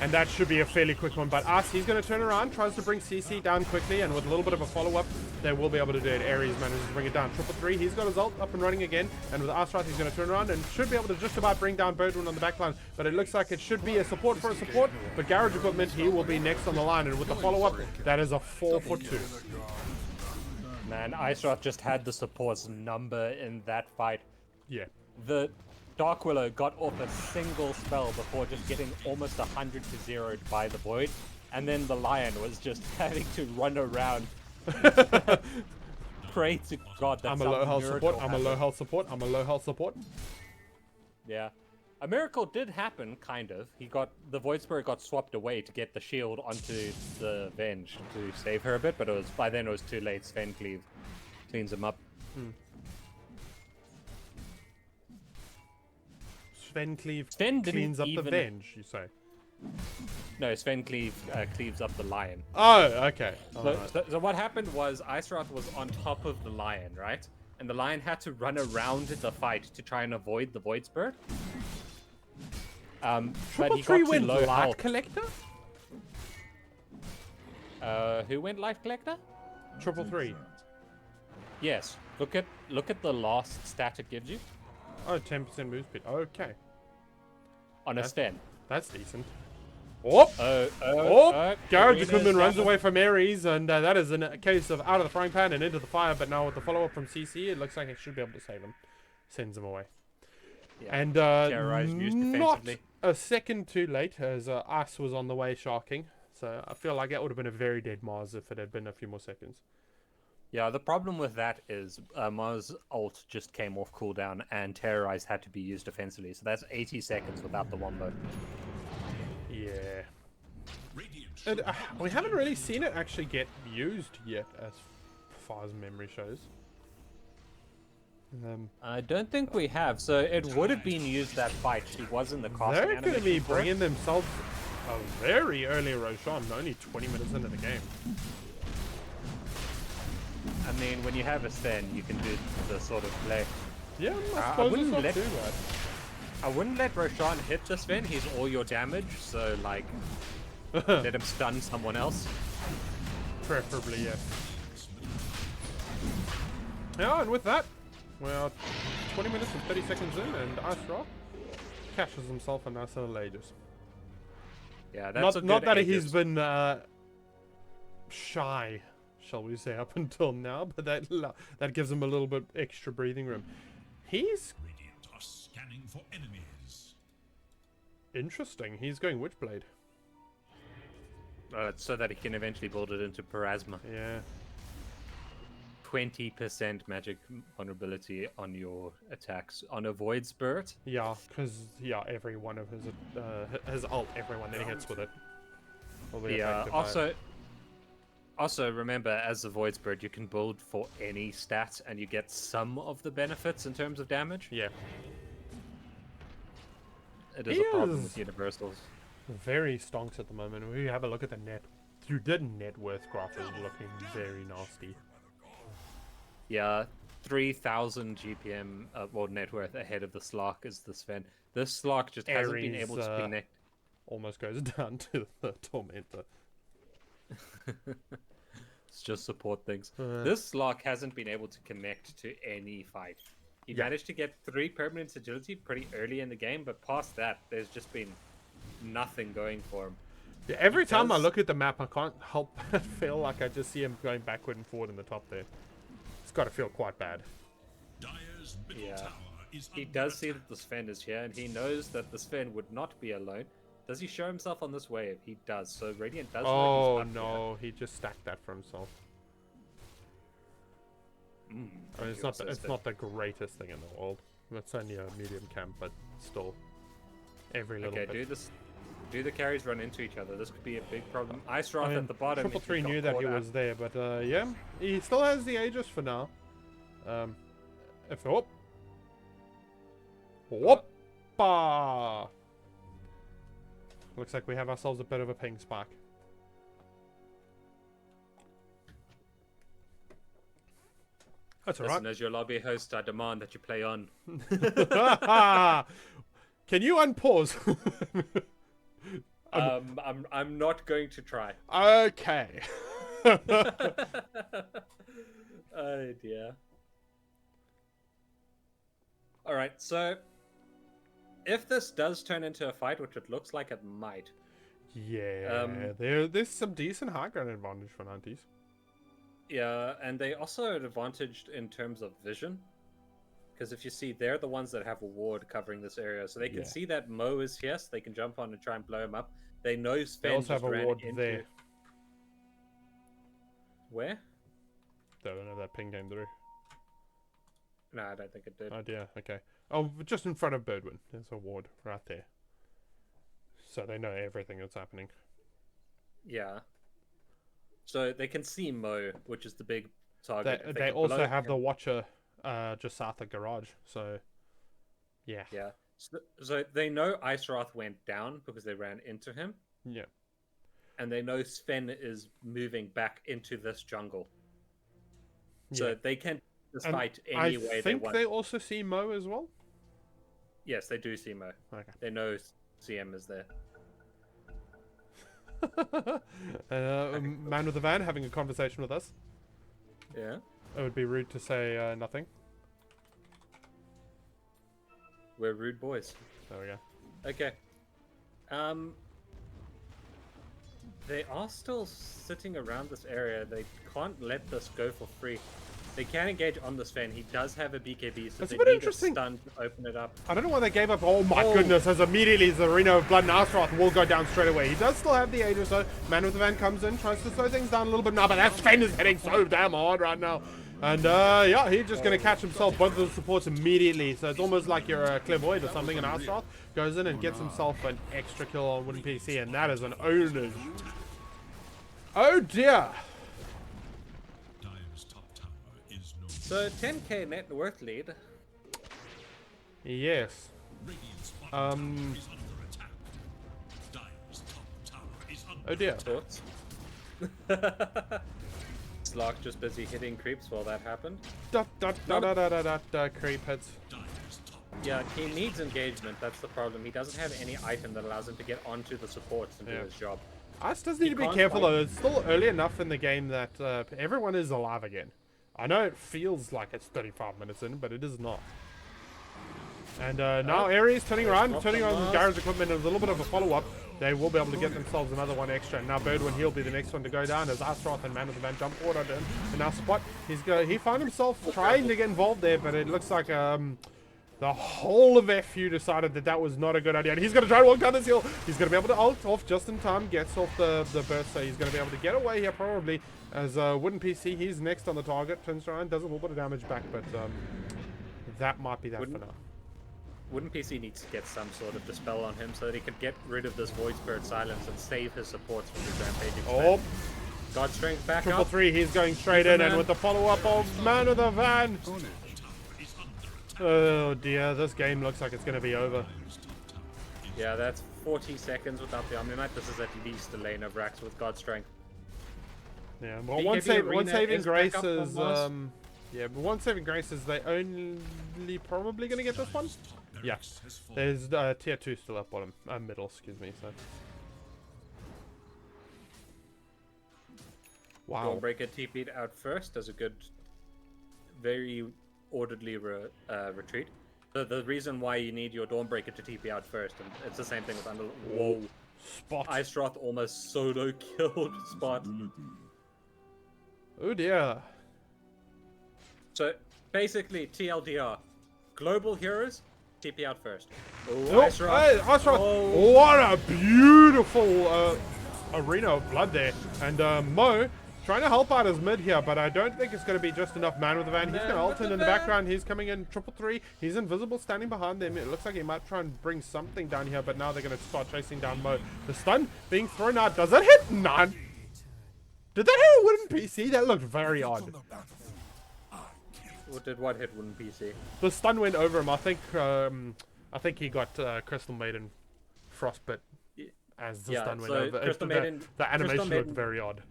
and that should be a fairly quick one. But Us, he's gonna turn around, tries to bring CC down quickly, and with a little bit of a follow-up, they will be able to do it. Ares manages to bring it down. 333, he's got his ult up and running again, and with Asrath, he's gonna turn around and should be able to just about bring down Birdwin on the back line. But it looks like it should be a support for a support, but Garage Equipment, he will be next on the line, and with the follow-up, that is a 4 for 2. Man, Ice Wrath just had the support's number in that fight. Yeah. The Dark Willow got off a single spell before just getting almost 100 to 0 by the Void, and then the Lion was just having to run around. Pray to God that I'm a some low health miracle support, I'm a low happened. health support, I'm a low health support. Yeah. A miracle did happen, kind of. The Void Spirit got swapped away to get the shield onto the Venge to save her a bit, but by then it was too late. Sven Cleave cleans him up. Sven Cleave Sven didn't cleans up the even- Venge, you say? No, Sven Cleave cleaves up the Lion. Oh, okay. So, Alright. so what happened was Ice Wrath was on top of the Lion, right? And the Lion had to run around the fight to try and avoid the Void Spirit. But Triple he got three to went low Light health. Collector? Who went Life Collector? 333. Yes. Look at the last stat it gives you Oh, 10% move speed. Okay. on a Sten. That's decent. Oh! Garage Arena's Equipment runs down. away from Ares, and that is in a case of out of the frying pan and into the fire, but now with the follow-up from CC, it looks like it should be able to save him. Sends him away. Yeah. And Terrorized used not defensively. a second too late, as Us was on the way sharking. So I feel like that would have been a very dead Mars if it had been a few more seconds. Yeah, the problem with that is Mars ult just came off cooldown and Terrorize had to be used defensively. So that's 80 seconds without the wombo. Yeah. Radiant And, we haven't really seen it actually get used yet, as far as memory shows. I don't think we have. So it would have been used that fight. He was in the casting They're going to be animation for it. bringing themselves a very early Roshan, only 20 minutes into the game. I mean, when you have a Sven, you can do the sort of play. Yeah, I I suppose wouldn't it's not let- too bad. I wouldn't let Roshan hit the Sven. He's all your damage. So like, let him stun someone else. Preferably, yes. Yeah, and with that, we're 20 minutes and 30 seconds in, and Asra catches himself a nice little Aegis. Yeah, that's Not that Aegis. he's been shy, shall we say, up until now, but that gives him a little bit extra breathing room. He's Radiant are scanning for enemies. interesting. He's going Witchblade. So that he can eventually build it into Parasma. Yeah. 20% magic vulnerability on your attacks. On a Void Spirit, Yeah, because every one of his ult, everyone that he hits with it. will be affected by it. Also remember, as a Void Spirit, you can build for any stat, and you get some of the benefits in terms of damage. Yeah. It is He a problem is- with universals. Very stonks at the moment. We have a look at the net. The net worth graph is looking very nasty. Yeah, 3,000 GPM, net worth ahead of the Slark is the Sven. This Slark just hasn't been Ares, able to connect. Almost goes down to the Tormentor. It's just support things. This Slark hasn't been able to connect to any fight. He managed to get 3 permanent agility pretty early in the game, but past that, there's just been nothing going for him. Yeah, every time I does- look at the map, I can't help but feel like I just see him going backward and forward in the top there. It's got to feel quite bad. Dire's middle Yeah. tower is He under does see attack. that the Sven is here, and he knows that the Sven would not be alone. Does he show himself on this wave? He does. So Radiant does. Oh know he's up no, he just stacked that for himself. there. I mean, Thank it's you, not Sister. not the greatest thing in the world. It's only a medium camp, but still, every little Okay, bit. do the carries run into each other? This could be a big problem. Ice Wrath I mean, at the bottom. Triple if Three got knew that he caught out. was there, but yeah, he still has the Aegis for now. If whoopa! Looks like we have ourselves a bit of a ping spike. That's Listen, alright. as your lobby host, I demand that you play on. Can you unpause? I'm not going to try. Okay. Oh dear. All right, so if this does turn into a fight, which it looks like it might, Yeah, there's some decent high ground advantage for 90s. yeah, and they also are advantaged in terms of vision, because if you see, they're the ones that have a ward covering this area, so they can Yeah. see that Mo is here, so they can jump on and try and blow him up. They know Sven They also just have a ran ward into... there. Where? Don't know that ping came through. No, I don't think it did. Oh dear, okay. Oh, just in front of Birdwin. There's a ward right there. So they know everything that's happening. Yeah. So they can see Mo, which is the big target. They, If they can also blow have him- the Watcher just south of Garage, so yeah. Yeah. So they know Ice Wrath went down because they ran into him, Yeah. and they know Sven is moving back into this jungle. So Yeah. they can this And fight I any way they think want. they also see Mo as well. Yes, they do see Mo. Okay. They know CM is there. Man with the van having a conversation with us. Yeah. It would be rude to say nothing. We're rude boys. There we go. Okay. They are still sitting around this area. They can't let this go for free. They can engage on the Sven. He does have a BKB, so That's they a bit need interesting. a stun to open it up. I don't know why they gave up. Oh my Oh. goodness, as immediately as the Arena of Blood and Astaroth will go down straight away. He does still have the Aegis, so Man with the Van comes in, tries to slow things down a little bit now, but that Sven is hitting so damn hard right now. And yeah, he's just going to catch himself both of the supports immediately. So it's almost like you're a Clairvoyant or something, and Astaroth goes in and gets himself an extra kill on Wooden PC, and that is an ownage. Oh dear. Dire's top tower is no So 10k net worth lead. Yes. Radiant's bottom tower is under attack. Dire's top tower is under Oh dear. Thoughts? Slark just busy hitting creeps while that happened. Creep hits. Dire's top Yeah, he needs engagement, that's the problem. He doesn't have any item that allows him to get onto the supports and do Yeah. his job. Us does need to be can't careful fight. though. It's still early enough in the game that everyone is alive again. I know it feels like it's 35 minutes in, but it is not. And now Ares turning around, drop turning the on mask. Garrett's equipment, and a little bit of a follow-up. They will be able to get themselves another one extra. And now Birdwin, he'll be the next one to go down as Astroth and Man of the Van jump forward on him. And now Spot, he found himself trying to get involved there, but it looks like the whole of FU decided that that was not a good idea. And he's going to try to walk down this hill. He's going to be able to ult off just in time, gets off the burst, so he's going to be able to get away here probably. As Wooden PC, he's next on the target, turns around, does a little bit of damage back, but that might be that for now. Wooden PC needs to get some sort of dispel on him so that he can get rid of this Void Spirit Silence and save his supports from the rampaging Oh, spam. God Strength back triple up. three, he's going straight in, and with the follow-up of Man of the Van. Oh dear, this game looks like it's going to be over. Yeah, that's 40 seconds without the Omni Knight. This is at least a lane of Rax with God Strength. Yeah, well, BKB one Arena saving is grace back up is, almost. yeah, but one saving grace is they only probably going to get this one. Yeah, there's tier 2 still up bottom, middle, excuse me, so. Wow. Dawnbreaker TP'd out first as a good, very orderly retreat. The reason why you need your Dawnbreaker to TP out first, and it's the same thing with Under. Whoa. Spot. Icedroth almost solo killed Spot. Oh dear. So basically, TLDR, global heroes TP out first. Oh, Icedroth. hey, Astroth. Oh. What a beautiful arena of blood there. And Mo trying to help out his mid here, but I don't think it's going to be just enough. Man with the Van. He's going to ult in the background. He's coming in triple three. He's invisible standing behind them. It looks like he might try and bring something down here, but now they're going to start chasing down Mo. The stun being thrown out. Does that hit? None. Did that hit a wooden PC? That looked very odd. Did what hit Wooden PC? The stun went over him. I think he got Crystal Maiden frostbite as the stun went over. Crystal Maiden, the animation Crystal looked Maiden, very odd.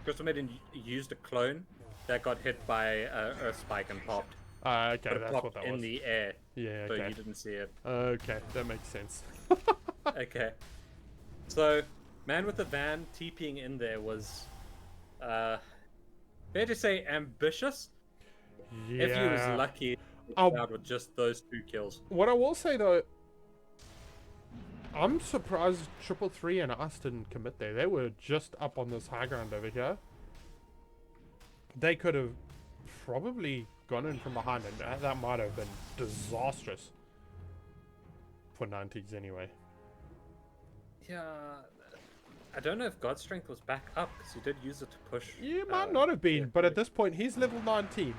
Crystal Maiden used a clone that got hit by Earth Spike and popped. Okay, But it that's popped what that in was. the air, Yeah, so okay. you didn't see it. Okay, that makes sense. Okay. So, Man with the Van TPing in there was, fair to say, ambitious. Yeah. If he was lucky, Oh. out with just those 2 kills. What I will say though, I'm surprised triple three and us didn't commit there. They were just up on this high ground over here. They could have probably gone in from behind, and that might have been disastrous for 90s anyway. Yeah, I don't know if God's Strength was back up because he did use it to push. Yeah, might not have been, yeah. but at this point he's level 19.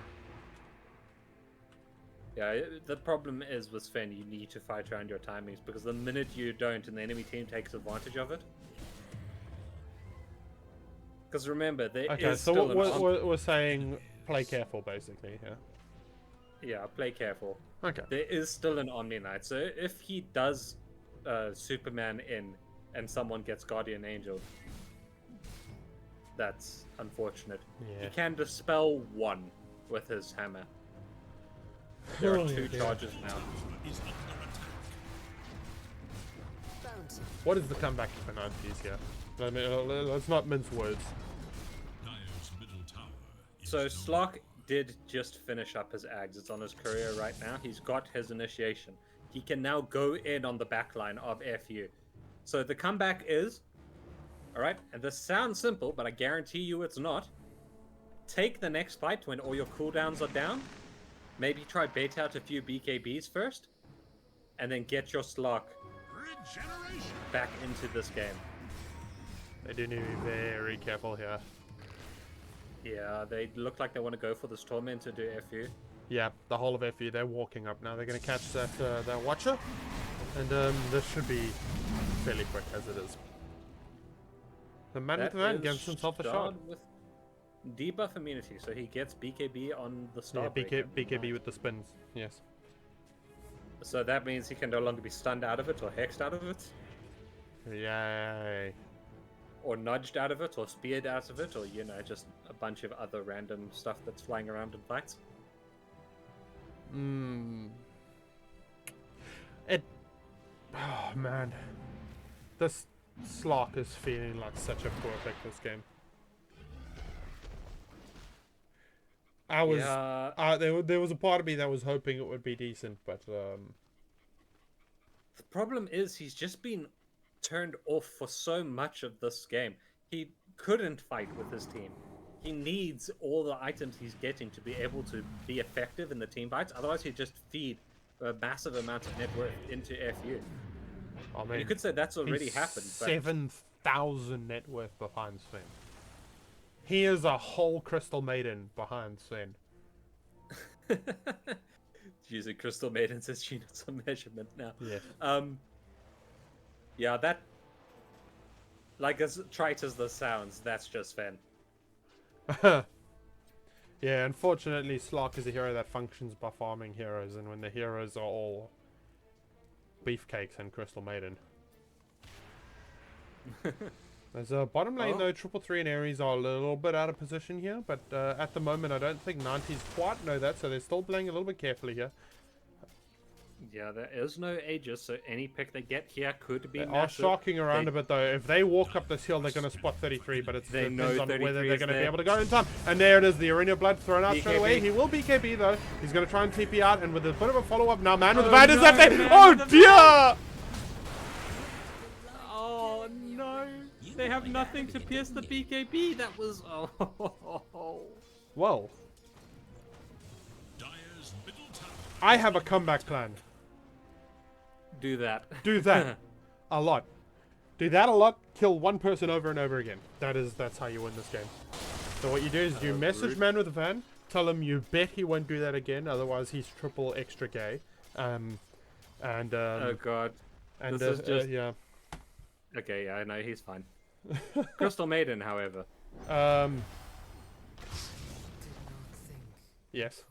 Yeah, the problem is with Sven, you need to fight around your timings because the minute you don't and the enemy team takes advantage of it. Because remember, there Okay, is so still we're saying play careful basically, yeah. Yeah, play careful. Okay. There is still an Omni Knight, so if he does Superman in and someone gets Guardian Angel, that's unfortunate. Yeah. He can dispel 1 with his hammer. There are 2 charges now. is under attack. Bounty. What is the comeback for 90s here? I mean, let's not mince words. Dire's middle tower is So no Slark did just finish up his Ags. It's on his career right now. He's got his initiation. He can now go in on the backline of FU. So the comeback is, alright, and this sounds simple, but I guarantee you it's not. Take the next fight when all your cooldowns are down. Maybe try bait out a few BKBs first. And then get your Slark regeneration. back into this game. They do need to be very careful here. Yeah, they look like they want to go for this Torment to do FU. Yeah, the whole of FU, they're walking up now. They're going to catch that Watcher. And this should be fairly quick as it is. The man with the man gives himself a shot. Debuff immunity, so he gets BKB on the Yeah, start. BKB with the spins. Yes. So that means he can no longer be stunned out of it, or hexed out of it, Yay. or nudged out of it, or speared out of it, or just a bunch of other random stuff that's flying around in fights. Oh man, this Slark is feeling like such a poor pick this game. There was a part of me that was hoping it would be decent, but The problem is he's just been turned off for so much of this game. He couldn't fight with his team. He needs all the items he's getting to be able to be effective in the team fights. Otherwise, he'd just feed a massive amount of net worth into FU. I mean, You could say that's already happened. But 7,000 net worth behind Sven. He is a whole Crystal Maiden behind Sven. using Crystal Maidens as units of measurement now. Yes. Yeah, that, like, as trite as this sounds, that's just Fen. Yeah, unfortunately, Slark is a hero that functions by farming heroes, and when the heroes are all beefcakes and Crystal Maiden. There's a bottom lane though. 333 and Ares are a little bit out of position here, but at the moment I don't think 90s quite know that, so they're still playing a little bit carefully here. Yeah, there is no Aegis, so any pick they get here could be They are massive. shocking around a bit though. If they walk up this hill, they're going to spot 33, but it They know depends on whether 33 they're is going to be there. able to go in time. And there it is, the Arena Blood thrown out straight BKB. away. He will BKB though. He's going to try and TP out, and with a bit of a follow-up now, man with the Oh, van is no, left there. man Oh with the dear! Oh no! They have nothing to pierce the BKB. That was Well, Dire's middle tower I have a comeback plan. Do that. Do that a lot. Do that a lot. Kill one person over and over again. That's how you win this game. So what you do is you message rude. man with a van, tell him you bet he won't do that again, otherwise he's triple extra gay. Oh god. and this is just- yeah. Okay, yeah, I know he's fine. Crystal Maiden, however. Um. Did not think. Yes.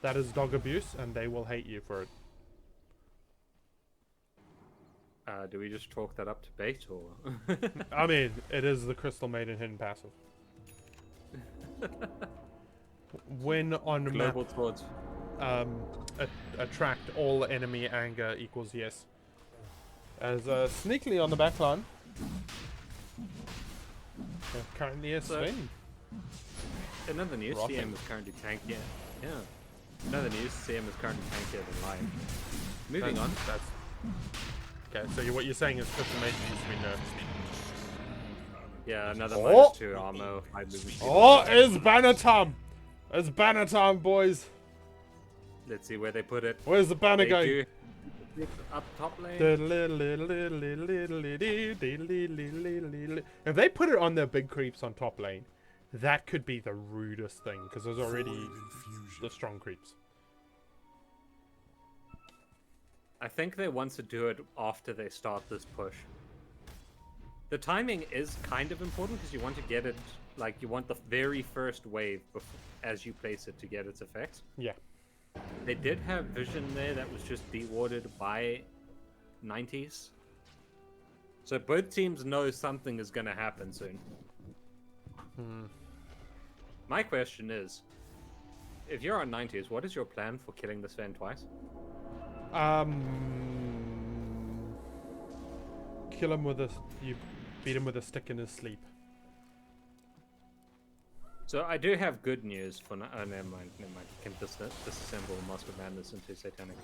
That is dog abuse, and they will hate you for it. Do we just chalk that up to bait, or? I mean, it is the Crystal Maiden hidden passive. When on map, Global Torch. attract all enemy anger equals yes. As sneakily on the back line. Currently is So- Sven. In other news, Rocking. CM is currently tankier. Yeah. In other news, CM is currently tankier than Lion. Moving on. That's okay. So what you're saying is Crystal Maiden needs to be nerfed. Yeah, another Oh! -2 armor, 5 movement speed. Oh, it's banner time! It's banner time, boys. Let's see where they put it. Where's the banner They going? do up top lane. If they put it on their big creeps on top lane, that could be the rudest thing, because there's already infusion. the strong creeps. I think they want to do it after they start this push. The timing is kind of important because you want to get it, like, you want the very first wave as you place it to get its effects. Yeah. They did have vision there that was just dewarded by 90s. So both teams know something is going to happen soon. My question is, if you're on 90s, what is your plan for killing this Sven twice? Kill him with you beat him with a stick in his sleep. So I do have good news for. Oh, never mind. You can disassemble Master Madness into Satanic.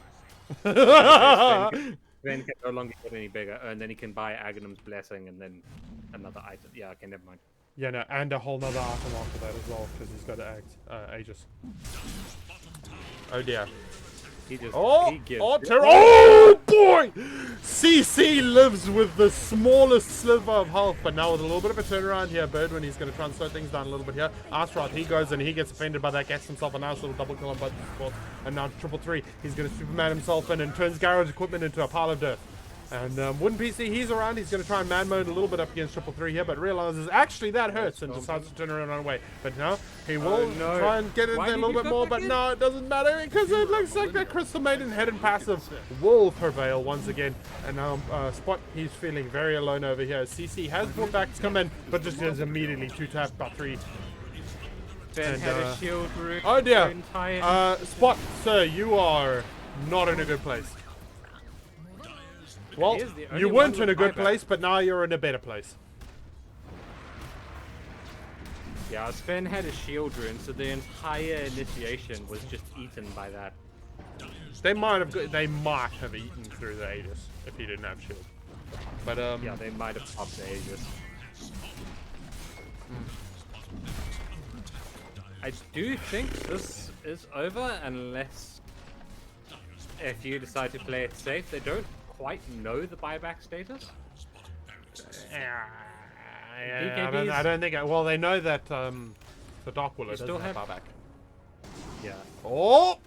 Sven can no longer get any bigger, and then he can buy Aghanim's Blessing and then another item. Yeah, okay, never mind. Yeah, no, and a whole nother item after that as well, because he's got to act Aegis. Oh dear. He just Oh, he gives. oh boy! CC lives with the smallest sliver of health, but now with a little bit of a turnaround here, Birdwin, he's going to try and slow things down a little bit here. Astrod, he goes and he gets offended by that, gets himself a nice little double kill on both spots, and now 333, he's going to Superman himself in and turns Garage equipment into a pile of dirt. And wouldn't PC, he's around. He's going to try and man mode a little bit up against 333 here, but realizes actually that hurts and decides to turn around and run away. But no, he will try and get in there a little bit more, but no, it doesn't matter because it looks like that Crystal Maiden hidden passive will prevail once again. And now Spot, he's feeling very alone over here. CC has brought back to come in, but just gets immediately two-tapped by 3. Ben had a shield root. Oh dear. Entire... Spot, sir, you are not in a good place. Well, He is the only you one weren't with in a good buyback. place, but now you're in a better place. Yeah, Sven had a shield rune, so the entire initiation was just eaten by that. They might have eaten through the Aegis if he didn't have shield. But Yeah, they might have popped the Aegis. I do think this is over unless if you decide to play it safe. They don't quite know the buyback status. I don't think. Well, they know that the Dark Willow doesn't still have have- buyback. Yeah. Oh!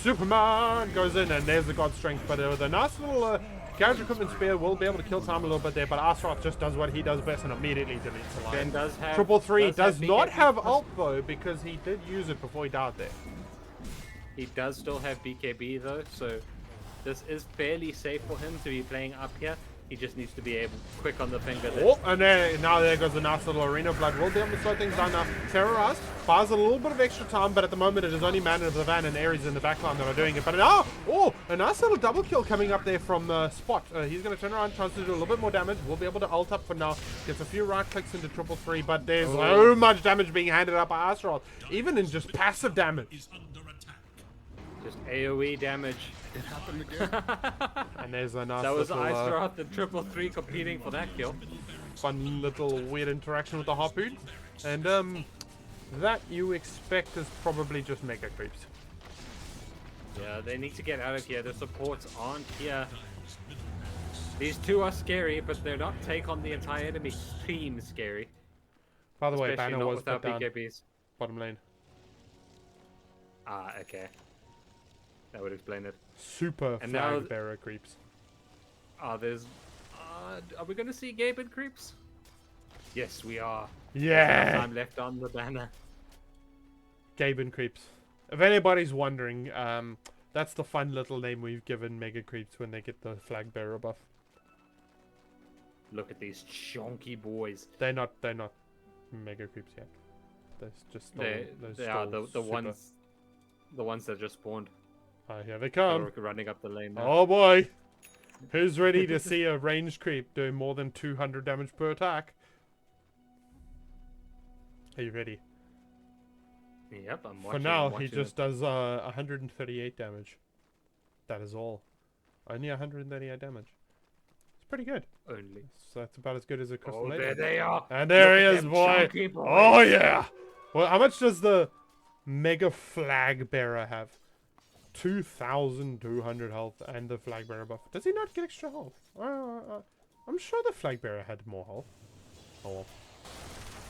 Superman goes in, and there's the God Strength. But with a nice little Garage Equipment Spear will be able to kill time a little bit there. But Astaroth just does what he does best and immediately deletes the line. Ben does have 333 does have not BKB have ult though because he did use it before he died there. He does still have BKB though, so this is fairly safe for him to be playing up here. He just needs to be able quick on the finger. Oh, and now there goes a nice little Arena of Blood. We'll be able to slow things down now. Terrorize buys a little bit of extra time, but at the moment it is only Man of the Van and Ares in the backline that are doing it. But now, a nice little double kill coming up there from Spot. He's going to turn around, tries to do a little bit more damage. We'll be able to ult up for now. Gets a few right clicks into 333, but there's so much damage being handed out by Astaroth, even in just passive damage. Is under attack. Just AoE damage. It happened again. And there's a nice That was little Astaroth and 333 competing for that kill. fun little weird interaction with the Harpoon. And that you expect is probably just Mega Creeps. Yeah, they need to get out of here. The supports aren't here. These two are scary, but they're not take on the entire enemy team scary. By the way, Especially Banner not was without put down BKBs. bottom lane. Ah, okay. That would explain it. Super And now flag bearer creeps. There's... are we gonna see Gabe and creeps? Yes, we are. Yeah! Time left on the banner. Gaben creeps. If anybody's wondering, that's the fun little name we've given Mega Creeps when they get the flag bearer buff. Look at these chonky boys. They're not Mega Creeps yet. There's just They are the ones that just spawned. Oh, here they That come. are running up the lane now. Oh boy! Who's ready to see a ranged creep doing more than 200 damage per attack? Are you ready? Yep, I'm watching. For now, I'm he watching just does 138 damage. That is all. Only 138 damage. It's pretty good. only. So that's about as good as a Crystal Oh, Lady. there they are. And there Look he at is, them boy. chunky boys. Oh yeah. Well, how much does the Mega Flag Bearer have? 2,200 health and the Flag Bearer buff. Does he not get extra health? I'm sure the Flag Bearer had more health. Oh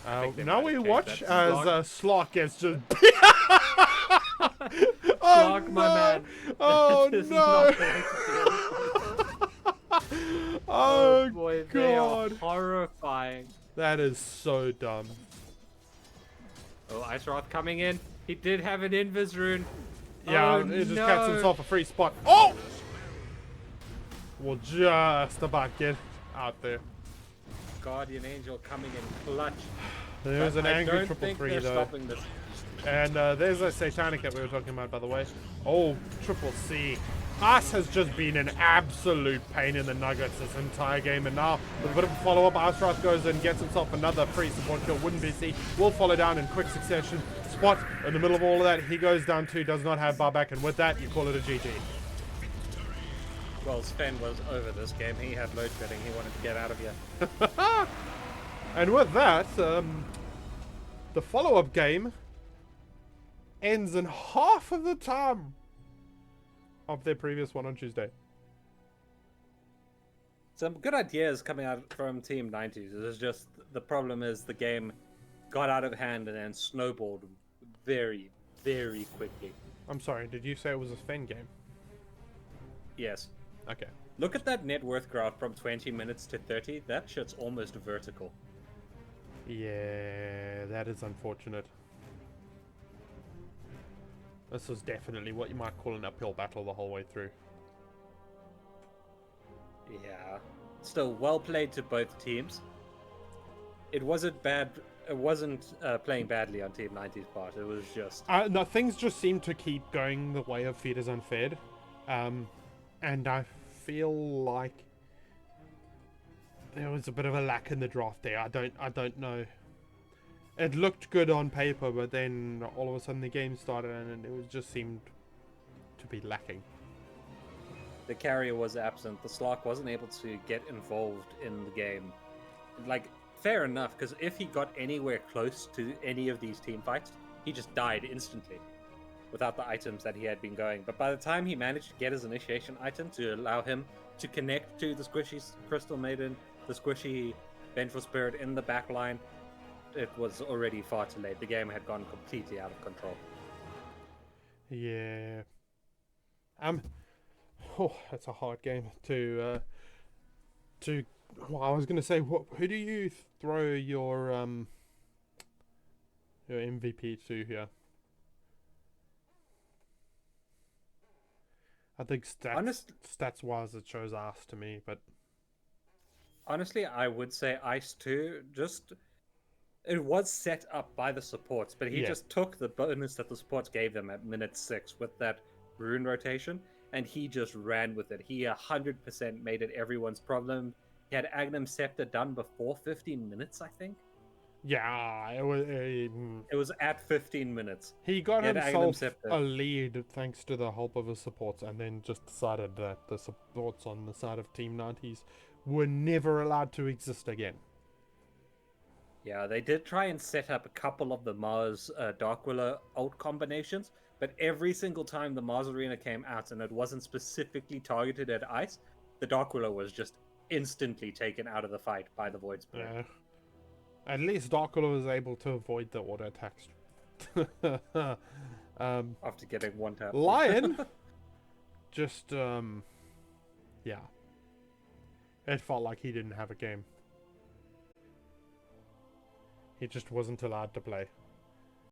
well. think they Now might we have watch changed that. as Slock gets just. Slock, my man. Oh This is no! not going to be- Oh boy, they are god! horrifying. That is so dumb. Oh, Iceroth coming in. He did have an invis rune. Yeah, Oh, he just no. gets himself a free spot. Oh! We'll just about get out there. Guardian Angel coming in clutch. There's But an I angry don't triple think 3 they're though. stopping this. And there's a Satanic that we were talking about, by the way. Oh, triple C. Us has just been an absolute pain in the nuggets this entire game, and now with a bit of a follow-up, Astaroth goes and gets himself another free support kill. Wouldn't be C. Will follow down in quick succession. Spot in the middle of all of that. He goes down too, does not have barback, and with that, you call it a GG. Well, Sven was over this game. He had load shedding. He wanted to get out of here. And with that, the follow-up game ends in half of the time of their previous one on Tuesday. Some good ideas coming out from Team 90s. It's just the problem is the game got out of hand and then snowballed very, very quickly. I'm sorry, did you say it was a Sven game? Yes. Okay. Look at that net worth graph from 20 minutes to 30. That shit's almost vertical. Yeah, that is unfortunate. This was definitely what you might call an uphill battle the whole way through. Yeah. Still, well played to both teams. It wasn't bad. It wasn't playing badly on Team 90's part. It was just... No, things just seem to keep going the way of Feeders Unfed. And I feel like there was a bit of a lack in the draft there. I don't know. It looked good on paper, but then all of a sudden the game started and it was just seemed to be lacking. The carrier was absent. The Slark wasn't able to get involved in the game. Like, fair enough, because if he got anywhere close to any of these team fights, he just died instantly without the items that he had been going. But by the time he managed to get his initiation item to allow him to connect to the squishy Crystal Maiden, the squishy Vengeful Spirit in the back line, it was already far too late. The game had gone completely out of control. Yeah. Oh, that's a hard game to. Well, I was gonna say, who do you throw your MVP to here? I think stats wise it shows ass to me, but honestly, I would say Ice 2. Just it was set up by the supports, but he just took the bonus that the supports gave him at minute 6 with that rune rotation, and he just ran with it. He 100% made it everyone's problem. He had Agnum Scepter done before 15 minutes, I think. Yeah, It was at 15 minutes. He got himself a lead thanks to the help of his supports, and then just decided that the supports on the side of Team 90s were never allowed to exist again. Yeah, they did try and set up a couple of the Mars Dark Willow ult combinations, but every single time the Mars Arena came out and it wasn't specifically targeted at Ice, the Dark Willow was just instantly taken out of the fight by the Void Spirit. Yeah. At least Dark Willow was able to avoid the auto attacks. After getting one tap. Lion, just yeah, it felt like he didn't have a game. He just wasn't allowed to play.